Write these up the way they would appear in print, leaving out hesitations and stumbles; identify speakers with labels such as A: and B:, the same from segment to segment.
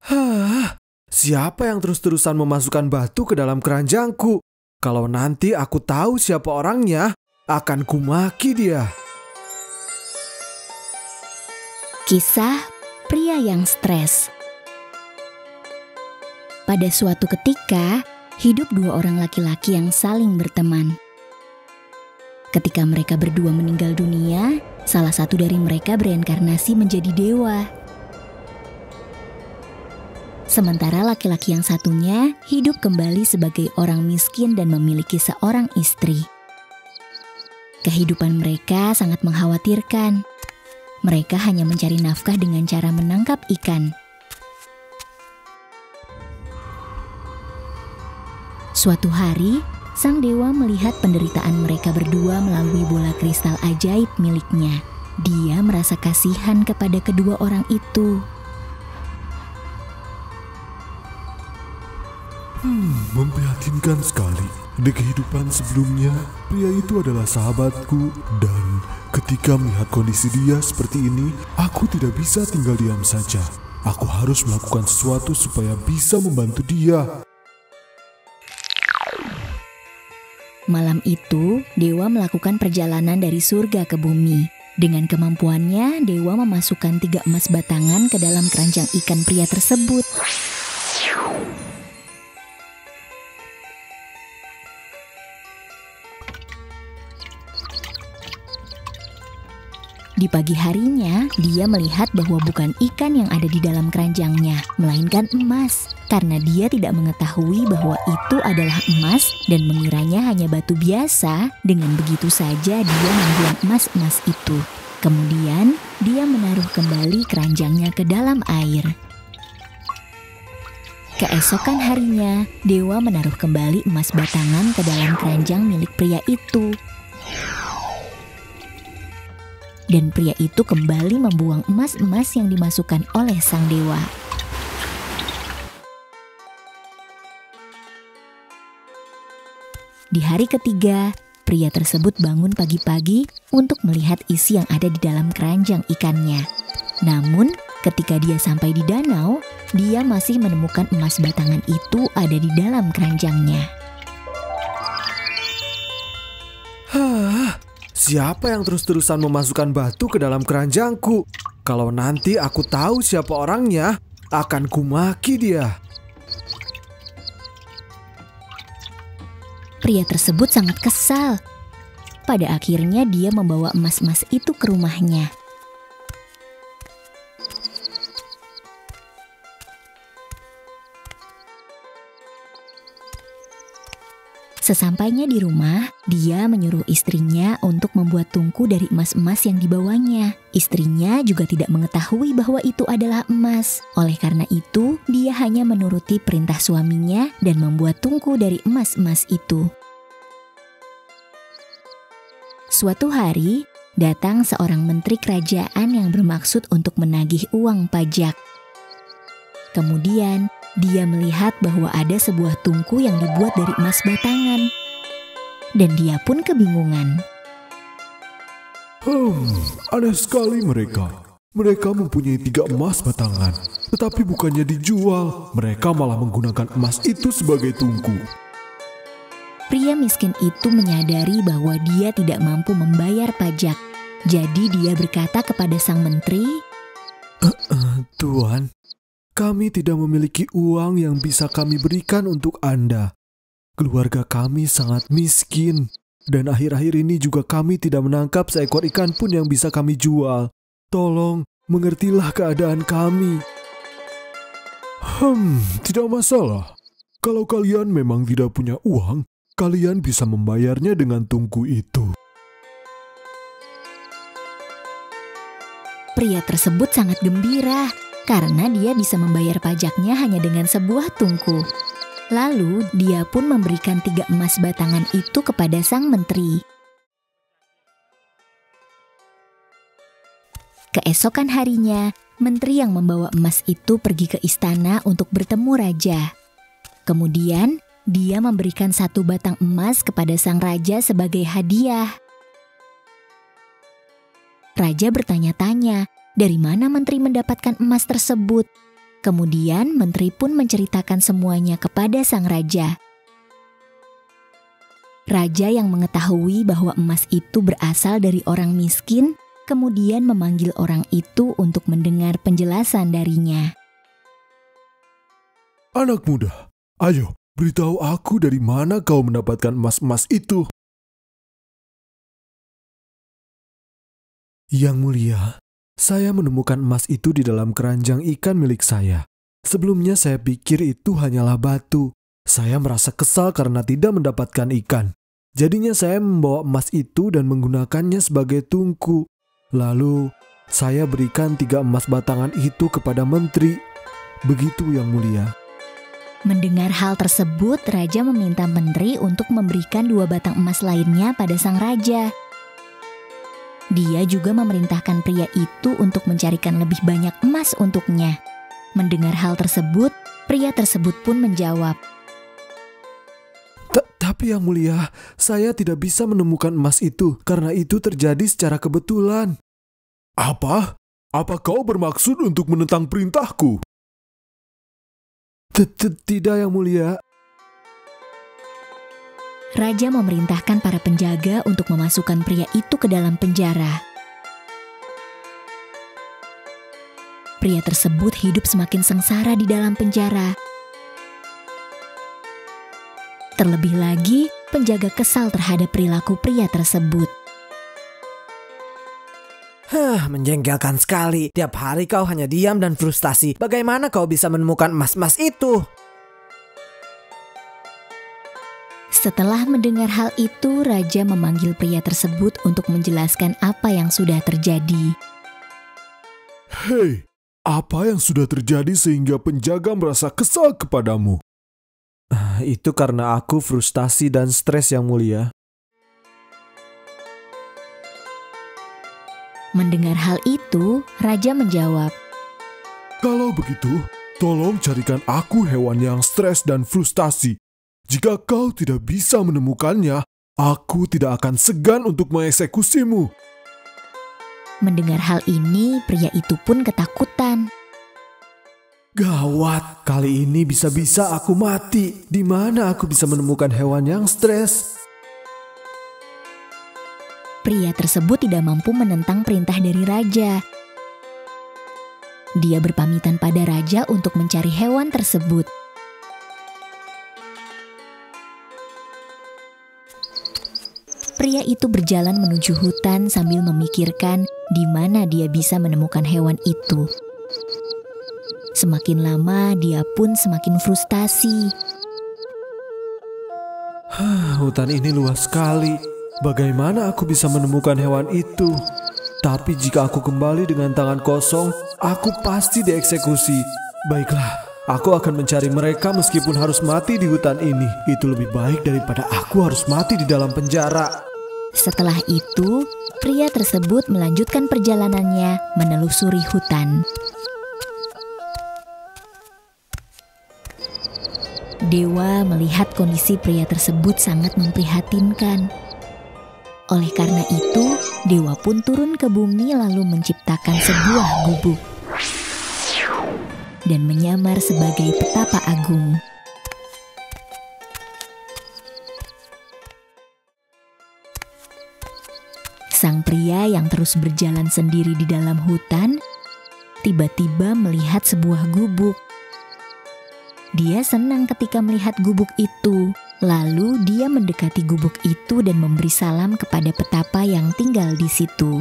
A: Hah, siapa yang terus-terusan memasukkan batu ke dalam keranjangku? Kalau nanti aku tahu siapa orangnya, akan kumaki dia.
B: Kisah pria yang stres. Pada suatu ketika, hidup dua orang laki-laki yang saling berteman. Ketika mereka berdua meninggal dunia, salah satu dari mereka bereinkarnasi menjadi dewa. Sementara laki-laki yang satunya hidup kembali sebagai orang miskin dan memiliki seorang istri. Kehidupan mereka sangat mengkhawatirkan. Mereka hanya mencari nafkah dengan cara menangkap ikan. Suatu hari, sang dewa melihat penderitaan mereka berdua melalui bola kristal ajaib miliknya. Dia merasa kasihan kepada kedua orang itu.
C: Memprihatinkan sekali. Di kehidupan sebelumnya, pria itu adalah sahabatku dan ketika melihat kondisi dia seperti ini, aku tidak bisa tinggal diam saja. Aku harus melakukan sesuatu supaya bisa membantu dia.
B: Malam itu, dewa melakukan perjalanan dari surga ke bumi. Dengan kemampuannya, dewa memasukkan 3 emas batangan ke dalam keranjang ikan pria tersebut. Di pagi harinya, dia melihat bahwa bukan ikan yang ada di dalam keranjangnya, melainkan emas. Karena dia tidak mengetahui bahwa itu adalah emas dan mengiranya hanya batu biasa, dengan begitu saja dia membuang emas-emas itu. Kemudian, dia menaruh kembali keranjangnya ke dalam air. Keesokan harinya, dewa menaruh kembali emas batangan ke dalam keranjang milik pria itu. Dan pria itu kembali membuang emas-emas yang dimasukkan oleh sang dewa. Di hari ketiga, pria tersebut bangun pagi-pagi untuk melihat isi yang ada di dalam keranjang ikannya. Namun, ketika dia sampai di danau, dia masih menemukan emas batangan itu ada di dalam keranjangnya.
A: Siapa yang terus-terusan memasukkan batu ke dalam keranjangku? Kalau nanti aku tahu siapa orangnya, akan kumaki dia.
B: Pria tersebut sangat kesal. Pada akhirnya dia membawa emas-emas itu ke rumahnya. Sesampainya di rumah, dia menyuruh istrinya untuk membuat tungku dari emas-emas yang dibawanya. Istrinya juga tidak mengetahui bahwa itu adalah emas. Oleh karena itu, dia hanya menuruti perintah suaminya dan membuat tungku dari emas-emas itu. Suatu hari, datang seorang menteri kerajaan yang bermaksud untuk menagih uang pajak. Kemudian, dia melihat bahwa ada sebuah tungku yang dibuat dari emas batangan. Dan dia pun kebingungan.
C: Aneh sekali mereka. Mereka mempunyai 3 emas batangan. Tetapi bukannya dijual, mereka malah menggunakan emas itu sebagai tungku.
B: Pria miskin itu menyadari bahwa dia tidak mampu membayar pajak. Jadi dia berkata kepada sang menteri,
A: Tuan, kami tidak memiliki uang yang bisa kami berikan untuk Anda. Keluarga kami sangat miskin, dan akhir-akhir ini juga kami tidak menangkap seekor ikan pun yang bisa kami jual. Tolong, mengertilah keadaan kami.
C: Tidak masalah. Kalau kalian memang tidak punya uang, kalian bisa membayarnya dengan tungku itu.
B: Pria tersebut sangat gembira karena dia bisa membayar pajaknya hanya dengan sebuah tungku. Lalu dia pun memberikan 3 emas batangan itu kepada sang menteri. Keesokan harinya, menteri yang membawa emas itu pergi ke istana untuk bertemu raja. Kemudian, dia memberikan 1 batang emas kepada sang raja sebagai hadiah. Raja bertanya-tanya, dari mana menteri mendapatkan emas tersebut? Kemudian menteri pun menceritakan semuanya kepada sang raja. Raja yang mengetahui bahwa emas itu berasal dari orang miskin, kemudian memanggil orang itu untuk mendengar penjelasan darinya.
C: Anak muda, ayo beritahu aku dari mana kau mendapatkan emas-emas itu.
A: Yang mulia, saya menemukan emas itu di dalam keranjang ikan milik saya. Sebelumnya saya pikir itu hanyalah batu. Saya merasa kesal karena tidak mendapatkan ikan. Jadinya saya membawa emas itu dan menggunakannya sebagai tungku. Lalu saya berikan 3 emas batangan itu kepada menteri. Begitu yang mulia.
B: Mendengar hal tersebut, raja meminta menteri untuk memberikan 2 batang emas lainnya pada sang raja. Dia juga memerintahkan pria itu untuk mencarikan lebih banyak emas untuknya. Mendengar hal tersebut, pria tersebut pun menjawab,
A: Tapi yang mulia, saya tidak bisa menemukan emas itu karena itu terjadi secara kebetulan.
C: Apa? Apa kau bermaksud untuk menentang perintahku?
A: Tidak yang mulia.
B: Raja memerintahkan para penjaga untuk memasukkan pria itu ke dalam penjara. Pria tersebut hidup semakin sengsara di dalam penjara. Terlebih lagi, penjaga kesal terhadap perilaku pria tersebut.
D: Menjengkelkan sekali. Tiap hari kau hanya diam dan frustasi. Bagaimana kau bisa menemukan emas-emas itu?
B: Setelah mendengar hal itu, raja memanggil pria tersebut untuk menjelaskan apa yang sudah terjadi.
C: Hei, apa yang sudah terjadi sehingga penjaga merasa kesal kepadamu?
A: Itu karena aku frustasi dan stres yang mulia.
B: Mendengar hal itu, raja menjawab,
C: Kalau begitu, tolong carikan aku hewan yang stres dan frustasi. Jika kau tidak bisa menemukannya, aku tidak akan segan untuk mengeksekusimu.
B: Mendengar hal ini, pria itu pun ketakutan.
A: Gawat, kali ini bisa-bisa aku mati. Di mana aku bisa menemukan hewan yang stres?
B: Pria tersebut tidak mampu menentang perintah dari raja. Dia berpamitan pada raja untuk mencari hewan tersebut. Pria itu berjalan menuju hutan sambil memikirkan di mana dia bisa menemukan hewan itu. Semakin lama, dia pun semakin frustasi.
A: Hutan ini luas sekali. Bagaimana aku bisa menemukan hewan itu? Tapi jika aku kembali dengan tangan kosong, aku pasti dieksekusi. Baiklah, aku akan mencari mereka meskipun harus mati di hutan ini. Itu lebih baik daripada aku harus mati di dalam penjara.
B: Setelah itu, pria tersebut melanjutkan perjalanannya menelusuri hutan. Dewa melihat kondisi pria tersebut sangat memprihatinkan. Oleh karena itu, Dewa pun turun ke bumi lalu menciptakan sebuah gubuk dan menyamar sebagai petapa agung. Sang pria yang terus berjalan sendiri di dalam hutan, tiba-tiba melihat sebuah gubuk. Dia senang ketika melihat gubuk itu. Lalu dia mendekati gubuk itu dan memberi salam kepada petapa yang tinggal di situ.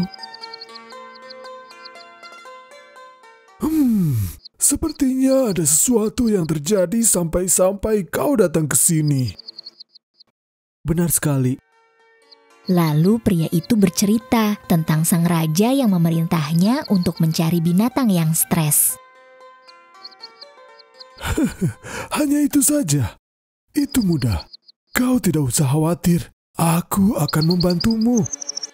C: Sepertinya ada sesuatu yang terjadi sampai kau datang ke sini.
A: Benar sekali.
B: Lalu pria itu bercerita tentang sang raja yang memerintahnya untuk mencari binatang yang stres.
C: Hanya itu saja. Itu mudah. Kau tidak usah khawatir. Aku akan membantumu.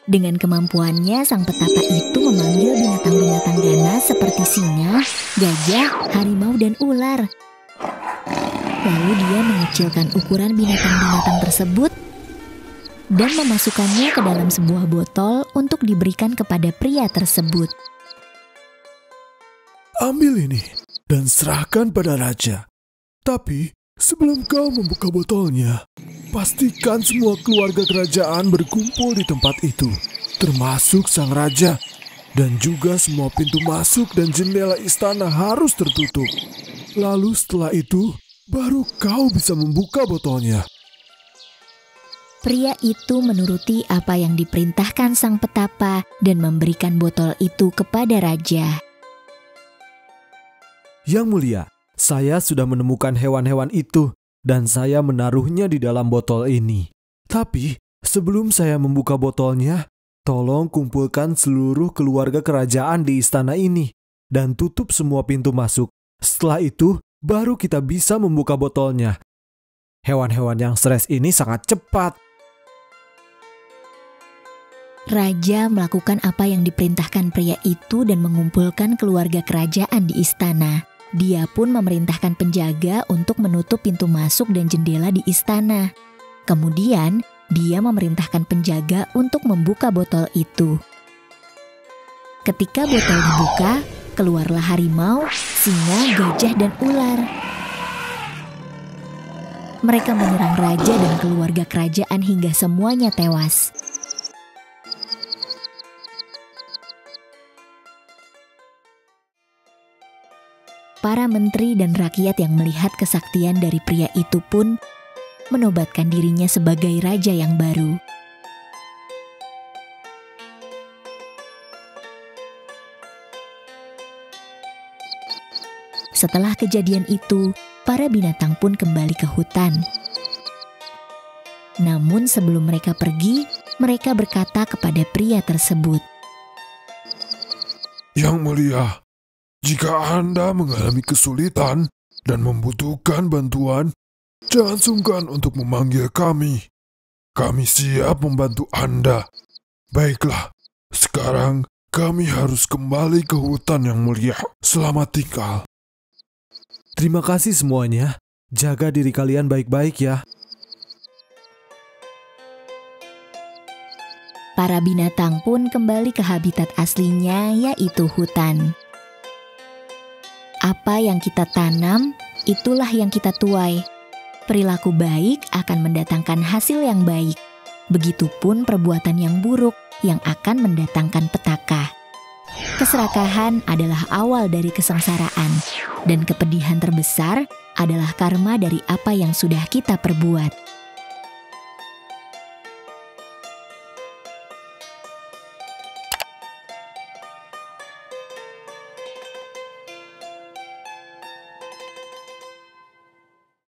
B: Dengan kemampuannya, sang petapa itu memanggil binatang-binatang ganas seperti singa, gajah, harimau, dan ular. Lalu dia mengecilkan ukuran binatang-binatang tersebut dan memasukkannya ke dalam sebuah botol untuk diberikan kepada pria tersebut.
C: Ambil ini.
A: dan serahkan pada raja. Tapi sebelum kau membuka botolnya, pastikan semua keluarga kerajaan berkumpul di tempat itu, termasuk sang raja. Dan juga semua pintu masuk dan jendela istana harus tertutup. Lalu setelah itu, baru kau bisa membuka botolnya.
B: Pria itu menuruti apa yang diperintahkan sang petapa dan memberikan botol itu kepada raja.
A: Yang mulia, saya sudah menemukan hewan-hewan itu dan saya menaruhnya di dalam botol ini. Tapi sebelum saya membuka botolnya, tolong kumpulkan seluruh keluarga kerajaan di istana ini dan tutup semua pintu masuk. Setelah itu, baru kita bisa membuka botolnya. Hewan-hewan yang stres ini sangat cepat.
B: Raja melakukan apa yang diperintahkan pria itu dan mengumpulkan keluarga kerajaan di istana. Dia pun memerintahkan penjaga untuk menutup pintu masuk dan jendela di istana. Kemudian, dia memerintahkan penjaga untuk membuka botol itu. Ketika botol dibuka, keluarlah harimau, singa, gajah, dan ular. Mereka menyerang raja dan keluarga kerajaan hingga semuanya tewas. Para menteri dan rakyat yang melihat kesaktian dari pria itu pun menobatkan dirinya sebagai raja yang baru. Setelah kejadian itu, para binatang pun kembali ke hutan. Namun sebelum mereka pergi, mereka berkata kepada pria tersebut,
C: Yang mulia, jika Anda mengalami kesulitan dan membutuhkan bantuan, jangan sungkan untuk memanggil kami. Kami siap membantu Anda. Baiklah, sekarang kami harus kembali ke hutan yang mulia. Selamat tinggal.
A: Terima kasih semuanya. Jaga diri kalian baik-baik ya.
B: Para binatang pun kembali ke habitat aslinya, yaitu hutan. Apa yang kita tanam, itulah yang kita tuai. Perilaku baik akan mendatangkan hasil yang baik. Begitupun perbuatan yang buruk yang akan mendatangkan petaka. Keserakahan adalah awal dari kesengsaraan, dan kepedihan terbesar adalah karma dari apa yang sudah kita perbuat.